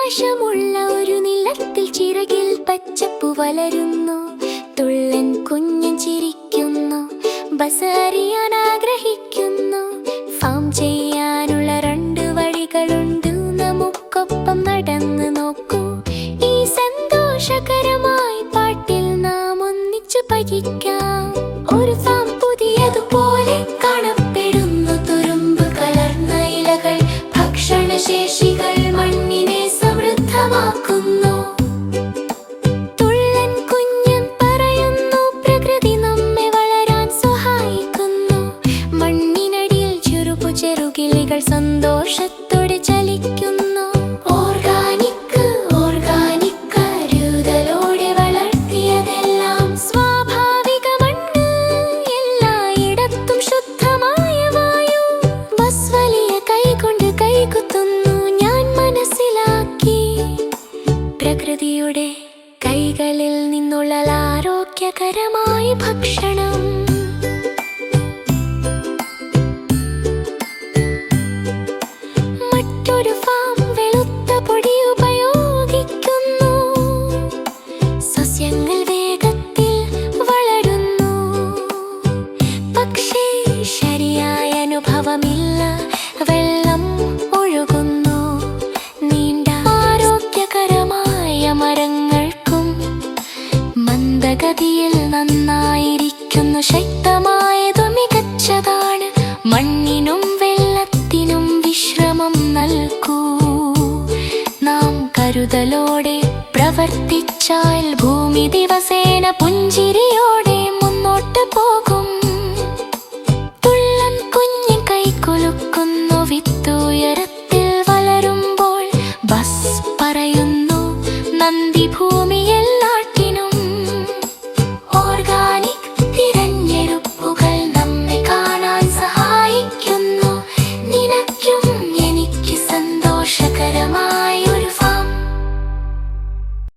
ആകാശമുള്ള ഒരു നിലത്തിൽ ചിറകിൽ പച്ചപ്പു വളരുന്നു. തുള്ളൻ കുഞ്ഞൻ ചിരിക്കുന്നു, ബസ് അറിയാൻ ആഗ്രഹിക്കുന്നു. ഫാം ചെയ്യാനുള്ള 2 വഴികളുണ്ട്, നമുക്കൊപ്പം നടന്ന് നോക്കൂ. ഈ സന്തോഷകരമായ പാട്ടിൽ നാം ഒന്നിച്ചു പഠിക്കാം. ഒരു ഫാം പുതിയതുപോലെ കാണപ്പെടുന്നു. തുരുമ്പ് കലർന്ന ഇലകൾ, ഭക്ഷണശേഷികൾ മണ്ണിനെ സമൃദ്ധമാക്കുന്നു. തുള്ളൻ കുഞ്ഞൻ പറയുന്നു, പ്രകൃതി നമ്മെ വളരാൻ സഹായിക്കുന്നു. മണ്ണിനടിയിൽ ചെറുകിളികൾ സന്തോഷത്തോടെ ചലിക്കുന്നു. ഓർഗാനിക് ഓർഗാനിക് കരുതലോടെ വളർത്തിയതെല്ലാം സ്വാഭാവിക മണ്ണ്, എല്ലായിടത്തും ശുദ്ധമായ വായു. ബസ് വലിയ കൈകൊണ്ട് കൈകുത്തുന്നു, ഞാൻ മനസ്സിലാക്കി. പ്രകൃതിയുടെ കൈകളിൽ നിന്നുള്ള ആരോഗ്യകരമായ ഭക്ഷണം. മറ്റൊരു ഫാം വെളുത്ത പൊടി ഉപയോഗിക്കുന്നു. സസ്യങ്ങൾ വേഗത്തിൽ വളരുന്നു, പക്ഷേ ശരിയായ അനുഭവമില്ല. വെള്ളം ഒഴുകുന്നു. നീണ്ട ആരോഗ്യകരമായ മരങ്ങൾക്കും മന്ദഗതിയിൽ നന്നായിരിക്കുന്നു. ശക്തമായതു മികച്ചതാണ്. മണ്ണിനും വെള്ളത്തിനും വിശ്രമം നൽകൂ. നാം കരുതലോടെ പ്രവർത്തിച്ചാൽ ഭൂമി ദിവസേന പുഞ്ചിരിയോടെ മുന്നോട്ട് പോകും. തുള്ളൻ കുഞ്ഞൻ കൈകുലുക്കുന്നു, വിത്തുയരത്തിൽ വളരുമ്പോൾ ബസ് പറയുന്നു.